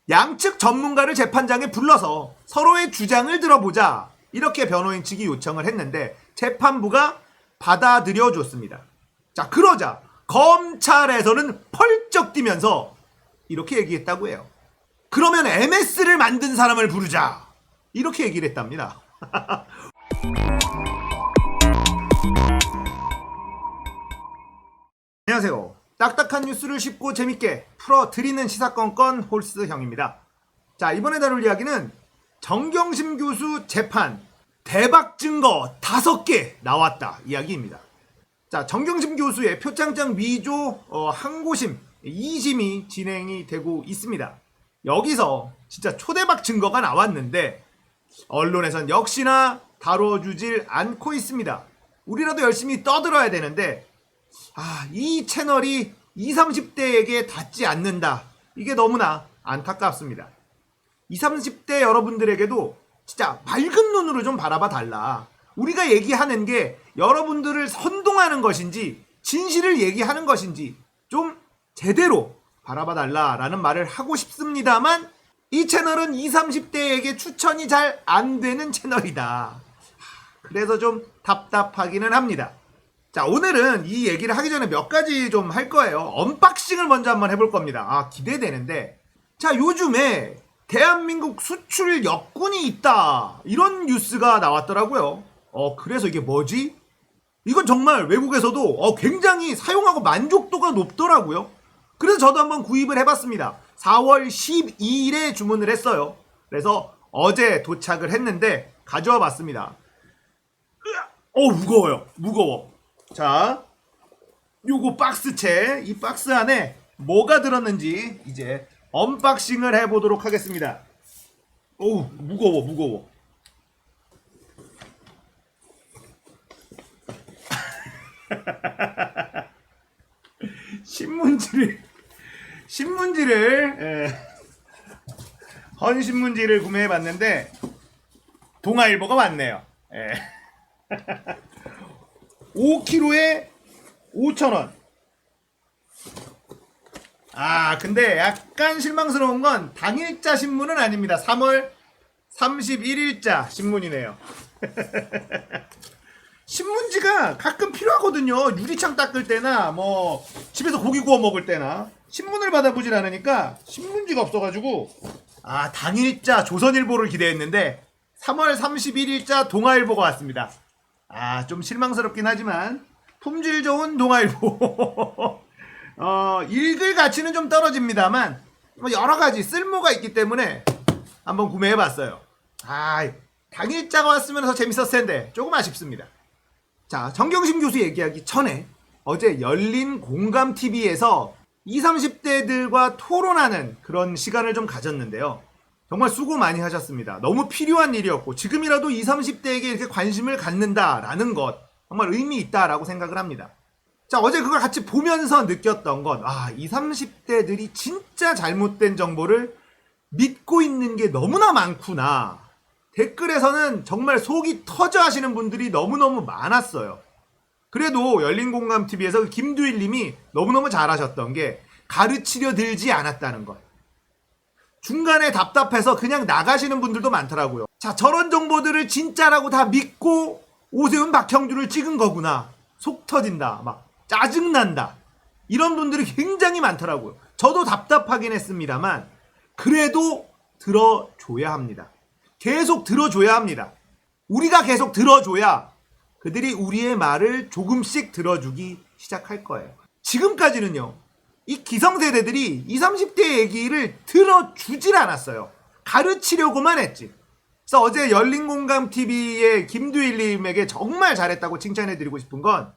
양측 전문가를 재판장에 불러서 서로의 주장을 들어보자. 이렇게 변호인 측이 요청을 했는데 재판부가 받아들여 줬습니다. 자, 그러자 검찰에서는 펄쩍 뛰면서 이렇게 얘기했다고 해요. 그러면 MS를 만든 사람을 부르자. 이렇게 얘기를 했답니다. 안녕하세요. 딱딱한 뉴스를 쉽고 재밌게 풀어드리는 시사건건 홀스형입니다. 자, 이번에 다룰 이야기는 정경심 교수 재판 대박 증거 5개 나왔다 이야기입니다. 자, 정경심 교수의 표창장 위조 항고심 2심이 진행이 되고 있습니다. 여기서 진짜 초대박 증거가 나왔는데 언론에선 역시나 다뤄주질 않고 있습니다. 우리라도 열심히 떠들어야 되는데 이 채널이 20, 30대에게 닿지 않는다. 이게 너무나 안타깝습니다. 20, 30대 여러분들에게도 진짜 맑은 눈으로 좀 바라봐 달라. 우리가 얘기하는 게 여러분들을 선동하는 것인지 진실을 얘기하는 것인지 좀 제대로 바라봐 달라라는 말을 하고 싶습니다만 이 채널은 20, 30대에게 추천이 잘 안 되는 채널이다. 그래서 좀 답답하기는 합니다. 자, 오늘은 이 얘기를 하기 전에 몇 가지 좀 할 거예요. 언박싱을 먼저 한번 해볼 겁니다. 기대되는데. 자, 요즘에 대한민국 수출 역군이 있다. 이런 뉴스가 나왔더라고요. 그래서 이게 뭐지? 이건 정말 외국에서도 굉장히 사용하고 만족도가 높더라고요. 그래서 저도 한번 구입을 해봤습니다. 4월 12일에 주문을 했어요. 그래서 어제 도착을 했는데 가져와 봤습니다. 무거워요. 무거워. 자, 요거 박스채, 이 박스 안에 뭐가 들었는지 이제 언박싱을 해보도록 하겠습니다. 무거워. 헌신문지를 구매해봤는데 동아일보가 왔네요. 5kg에 5,000원. 근데 약간 실망스러운 건 당일자 신문은 아닙니다. 3월 31일자 신문이네요. 신문지가 가끔 필요하거든요. 유리창 닦을 때나 뭐 집에서 고기 구워 먹을 때나 신문을 받아보질 않으니까 신문지가 없어가지고 당일자 조선일보를 기대했는데 3월 31일자 동아일보가 왔습니다. 좀 실망스럽긴 하지만 품질 좋은 동아일보. 읽을 가치는 좀 떨어집니다만 여러가지 쓸모가 있기 때문에 한번 구매해봤어요. 당일자가 왔으면 더 재밌었을 텐데 조금 아쉽습니다. 자, 정경심 교수 얘기하기 전에 어제 열린 공감TV에서 20, 30대들과 토론하는 그런 시간을 좀 가졌는데요. 정말 수고 많이 하셨습니다. 너무 필요한 일이었고 지금이라도 20, 30대에게 이렇게 관심을 갖는다라는 것 정말 의미 있다라고 생각을 합니다. 자, 어제 그걸 같이 보면서 느꼈던 건 20, 30대들이 진짜 잘못된 정보를 믿고 있는 게 너무나 많구나. 댓글에서는 정말 속이 터져 하시는 분들이 너무너무 많았어요. 그래도 열린공감TV에서 김두일님이 너무너무 잘하셨던 게 가르치려 들지 않았다는 것. 중간에 답답해서 그냥 나가시는 분들도 많더라고요. 자, 저런 정보들을 진짜라고 다 믿고 오세훈 박형준을 찍은 거구나. 속 터진다. 막 짜증난다. 이런 분들이 굉장히 많더라고요. 저도 답답하긴 했습니다만 그래도 들어줘야 합니다. 계속 들어줘야 합니다. 우리가 계속 들어줘야 그들이 우리의 말을 조금씩 들어주기 시작할 거예요. 지금까지는요. 이 기성세대들이 20, 30대 얘기를 들어주질 않았어요. 가르치려고만 했지. 그래서 어제 열린공감TV의 김두일님에게 정말 잘했다고 칭찬해드리고 싶은 건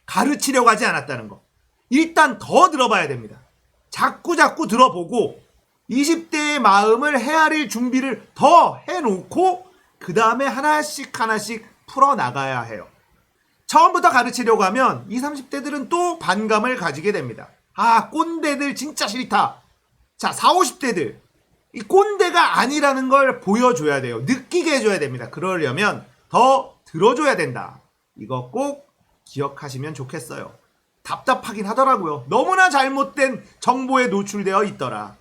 가르치려고 하지 않았다는 거. 일단 더 들어봐야 됩니다. 자꾸 들어보고 20대의 마음을 헤아릴 준비를 더 해놓고 그 다음에 하나씩 풀어나가야 해요. 처음부터 가르치려고 하면 20, 30대들은 또 반감을 가지게 됩니다. 꼰대들 진짜 싫다. 자, 40, 50대들 이 꼰대가 아니라는 걸 보여줘야 돼요. 느끼게 해줘야 됩니다. 그러려면 더 들어줘야 된다. 이거 꼭 기억하시면 좋겠어요. 답답하긴 하더라고요. 너무나 잘못된 정보에 노출되어 있더라.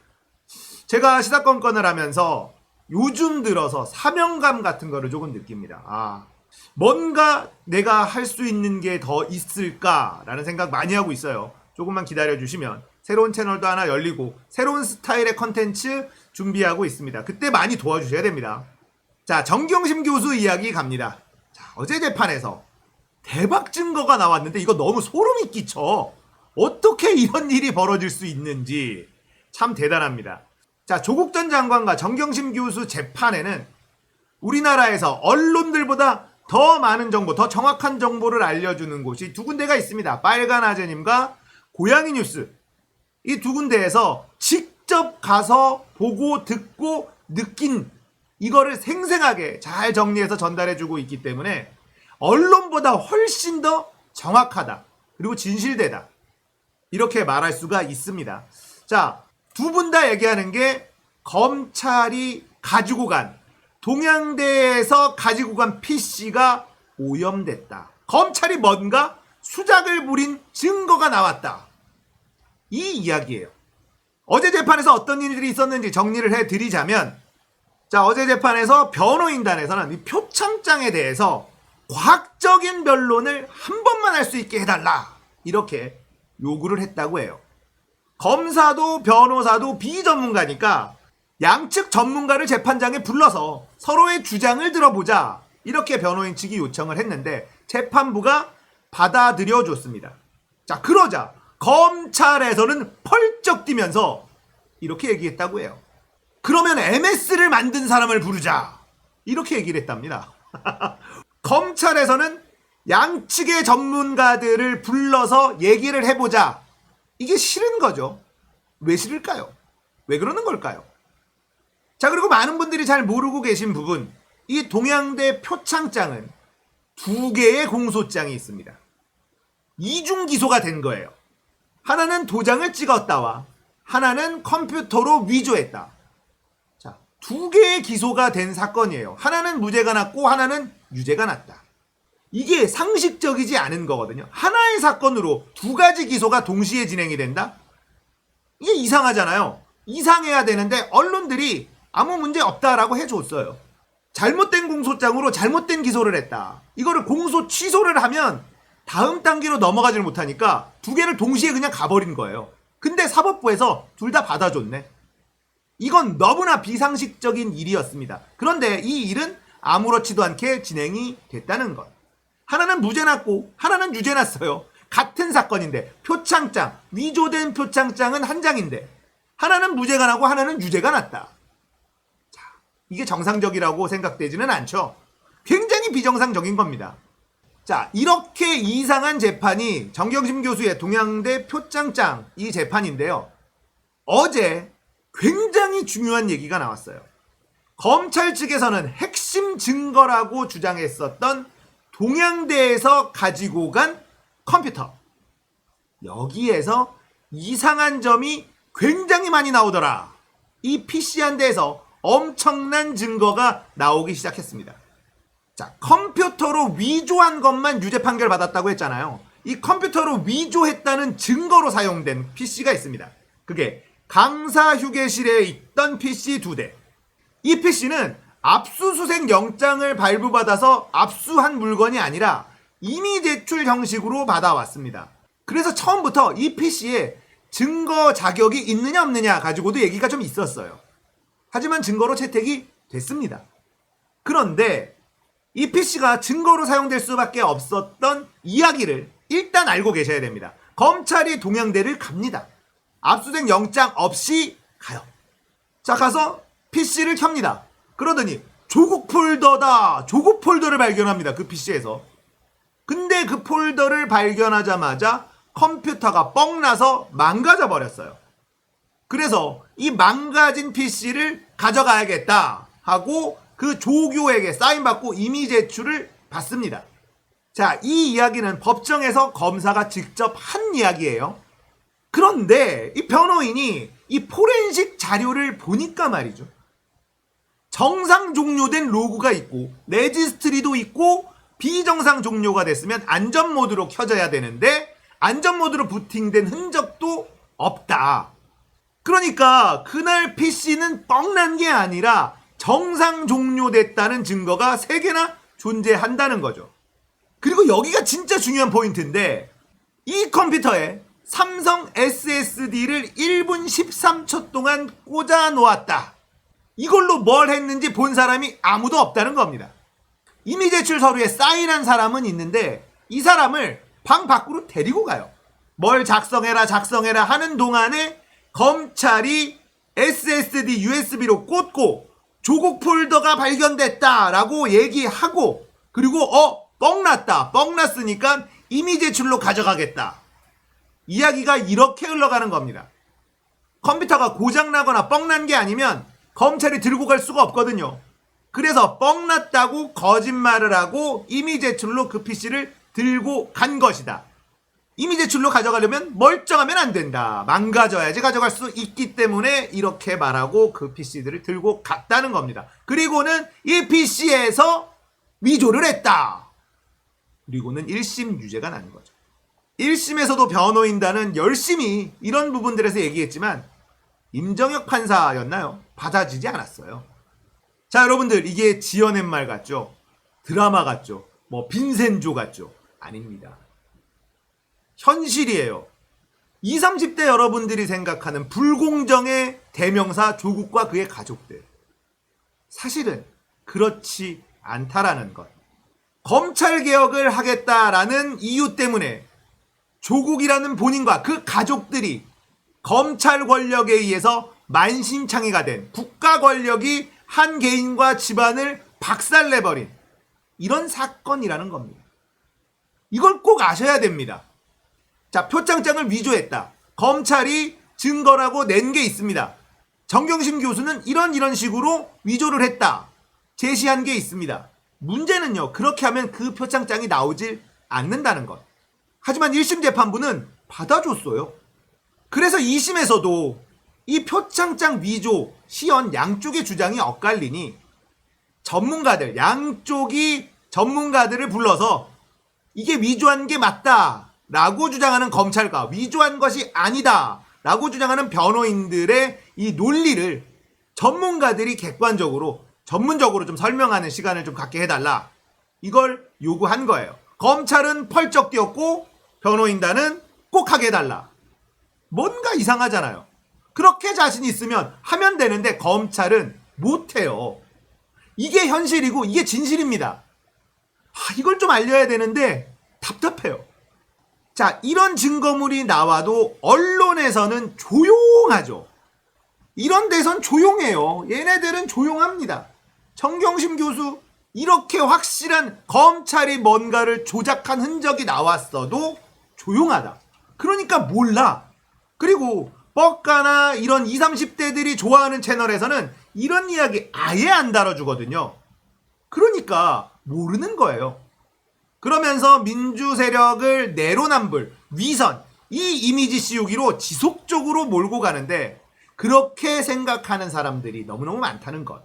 제가 시사건건을 하면서 요즘 들어서 사명감 같은 거를 조금 느낍니다. 뭔가 내가 할 수 있는 게 더 있을까라는 생각 많이 하고 있어요. 조금만 기다려주시면 새로운 채널도 하나 열리고 새로운 스타일의 컨텐츠 준비하고 있습니다. 그때 많이 도와주셔야 됩니다. 자, 정경심 교수 이야기 갑니다. 자, 어제 재판에서 대박 증거가 나왔는데 이거 너무 소름이 끼쳐. 어떻게 이런 일이 벌어질 수 있는지 참 대단합니다. 자, 조국 전 장관과 정경심 교수 재판에는 우리나라에서 언론들보다 더 많은 정보, 더 정확한 정보를 알려주는 곳이 두 군데가 있습니다. 빨간 아재님과 고양이 뉴스. 이 두 군데에서 직접 가서 보고 듣고 느낀 이거를 생생하게 잘 정리해서 전달해주고 있기 때문에 언론보다 훨씬 더 정확하다. 그리고 진실되다. 이렇게 말할 수가 있습니다. 자, 두 분 다 얘기하는 게 검찰이 가지고 간 동양대에서 가지고 간 PC가 오염됐다. 검찰이 뭔가 수작을 부린 증거가 나왔다. 이 이야기예요. 어제 재판에서 어떤 일들이 있었는지 정리를 해드리자면, 자, 어제 재판에서 변호인단에서는 이 표창장에 대해서 과학적인 변론을 한 번만 할 수 있게 해달라. 이렇게 요구를 했다고 해요. 검사도 변호사도 비전문가니까 양측 전문가를 재판장에 불러서 서로의 주장을 들어보자. 이렇게 변호인 측이 요청을 했는데 재판부가 받아들여 줬습니다. 자, 그러자 검찰에서는 펄쩍 뛰면서 이렇게 얘기했다고 해요. 그러면 MS를 만든 사람을 부르자. 이렇게 얘기를 했답니다. 검찰에서는 양측의 전문가들을 불러서 얘기를 해보자. 이게 싫은 거죠. 왜 싫을까요? 왜 그러는 걸까요? 자, 그리고 많은 분들이 잘 모르고 계신 부분, 이 동양대 표창장은 두 개의 공소장이 있습니다. 이중 기소가 된 거예요. 하나는 도장을 찍었다와 하나는 컴퓨터로 위조했다. 자, 두 개의 기소가 된 사건이에요. 하나는 무죄가 났고 하나는 유죄가 났다. 이게 상식적이지 않은 거거든요. 하나의 사건으로 두 가지 기소가 동시에 진행이 된다? 이게 이상하잖아요. 이상해야 되는데 언론들이 아무 문제 없다라고 해줬어요. 잘못된 공소장으로 잘못된 기소를 했다. 이거를 공소 취소를 하면 다음 단계로 넘어가지를 못하니까 두 개를 동시에 그냥 가버린 거예요. 근데 사법부에서 둘 다 받아줬네. 이건 너무나 비상식적인 일이었습니다. 그런데 이 일은 아무렇지도 않게 진행이 됐다는 것. 하나는 무죄 났고 하나는 유죄 났어요. 같은 사건인데 표창장, 위조된 표창장은 한 장인데 하나는 무죄가 나고 하나는 유죄가 났다. 자, 이게 정상적이라고 생각되지는 않죠. 굉장히 비정상적인 겁니다. 자, 이렇게 이상한 재판이 정경심 교수의 동양대 표창장 이 재판인데요. 어제 굉장히 중요한 얘기가 나왔어요. 검찰 측에서는 핵심 증거라고 주장했었던 동양대에서 가지고 간 컴퓨터. 여기에서 이상한 점이 굉장히 많이 나오더라. 이 PC 한 대에서 엄청난 증거가 나오기 시작했습니다. 자, 컴퓨터로 위조한 것만 유죄 판결 받았다고 했잖아요. 이 컴퓨터로 위조했다는 증거로 사용된 PC가 있습니다. 그게 강사 휴게실에 있던 PC 2대. 이 PC는 압수수색 영장을 발부받아서 압수한 물건이 아니라 이미 제출 형식으로 받아왔습니다. 그래서 처음부터 이 PC에 증거 자격이 있느냐 없느냐 가지고도 얘기가 좀 있었어요. 하지만 증거로 채택이 됐습니다. 그런데 이 PC가 증거로 사용될 수밖에 없었던 이야기를 일단 알고 계셔야 됩니다. 검찰이 동양대를 갑니다. 압수수색 영장 없이 가요. 자, 가서 PC를 켭니다. 그러더니 조국 폴더다. 조국 폴더를 발견합니다. 그 PC에서. 근데 그 폴더를 발견하자마자 컴퓨터가 뻥나서 망가져 버렸어요. 그래서 이 망가진 PC를 가져가야겠다 하고 그 조교에게 사인받고 이미 제출을 받습니다. 자, 이 이야기는 법정에서 검사가 직접 한 이야기예요. 그런데 이 변호인이 이 포렌식 자료를 보니까 말이죠. 정상 종료된 로그가 있고 레지스트리도 있고 비정상 종료가 됐으면 안전 모드로 켜져야 되는데 안전 모드로 부팅된 흔적도 없다. 그러니까 그날 PC는 뻥난 게 아니라 정상 종료됐다는 증거가 3개나 존재한다는 거죠. 그리고 여기가 진짜 중요한 포인트인데 이 컴퓨터에 삼성 SSD를 1분 13초 동안 꽂아 놓았다. 이걸로 뭘 했는지 본 사람이 아무도 없다는 겁니다. 이미 제출 서류에 사인한 사람은 있는데 이 사람을 방 밖으로 데리고 가요. 뭘 작성해라 하는 동안에 검찰이 SSD USB로 꽂고 조국 폴더가 발견됐다라고 얘기하고 그리고 뻥났으니까 이미 제출로 가져가겠다. 이야기가 이렇게 흘러가는 겁니다. 컴퓨터가 고장나거나 뻥난 게 아니면 검찰이 들고 갈 수가 없거든요. 그래서 뻥났다고 거짓말을 하고 이미 제출로 그 PC를 들고 간 것이다. 이미 제출로 가져가려면 멀쩡하면 안 된다. 망가져야지 가져갈 수 있기 때문에 이렇게 말하고 그 PC들을 들고 갔다는 겁니다. 그리고는 이 PC에서 위조를 했다. 그리고는 1심 유죄가 나는 거죠. 1심에서도 변호인단은 열심히 이런 부분들에서 얘기했지만 임정혁 판사였나요? 받아주지 않았어요. 자, 여러분들 이게 지어낸 말 같죠? 드라마 같죠? 뭐 빈센조 같죠? 아닙니다. 현실이에요. 20, 30대 여러분들이 생각하는 불공정의 대명사 조국과 그의 가족들. 사실은 그렇지 않다라는 것. 검찰개혁을 하겠다라는 이유 때문에 조국이라는 본인과 그 가족들이 검찰 권력에 의해서 만신창이가 된 국가 권력이 한 개인과 집안을 박살내버린 이런 사건이라는 겁니다. 이걸 꼭 아셔야 됩니다. 자, 표창장을 위조했다. 검찰이 증거라고 낸 게 있습니다. 정경심 교수는 이런 식으로 위조를 했다. 제시한 게 있습니다. 문제는요, 그렇게 하면 그 표창장이 나오질 않는다는 것. 하지만 1심 재판부는 받아줬어요. 그래서 2심에서도 이 표창장 위조 시연 양쪽의 주장이 엇갈리니 전문가들, 양쪽이 전문가들을 불러서 이게 위조한 게 맞다 라고 주장하는 검찰과 위조한 것이 아니다 라고 주장하는 변호인들의 이 논리를 전문가들이 객관적으로 전문적으로 좀 설명하는 시간을 좀 갖게 해달라, 이걸 요구한 거예요. 검찰은 펄쩍 뛰었고 변호인단은 꼭 하게 해달라. 뭔가 이상하잖아요. 그렇게 자신 있으면 하면 되는데 검찰은 못해요. 이게 현실이고 이게 진실입니다. 이걸 좀 알려야 되는데 답답해요. 자, 이런 증거물이 나와도 언론에서는 조용하죠. 이런 데선 조용해요. 얘네들은 조용합니다. 정경심 교수 이렇게 확실한 검찰이 뭔가를 조작한 흔적이 나왔어도 조용하다. 그러니까 몰라. 그리고 뻑가나 이런 20, 30대들이 좋아하는 채널에서는 이런 이야기 아예 안 다뤄주거든요. 그러니까 모르는 거예요. 그러면서 민주 세력을 내로남불, 위선, 이 이미지 씌우기로 지속적으로 몰고 가는데 그렇게 생각하는 사람들이 너무너무 많다는 것.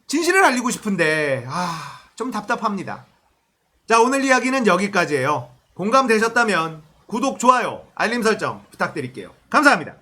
진실을 알리고 싶은데 좀 답답합니다. 자, 오늘 이야기는 여기까지예요. 공감되셨다면 구독, 좋아요, 알림 설정 부탁드릴게요. 감사합니다.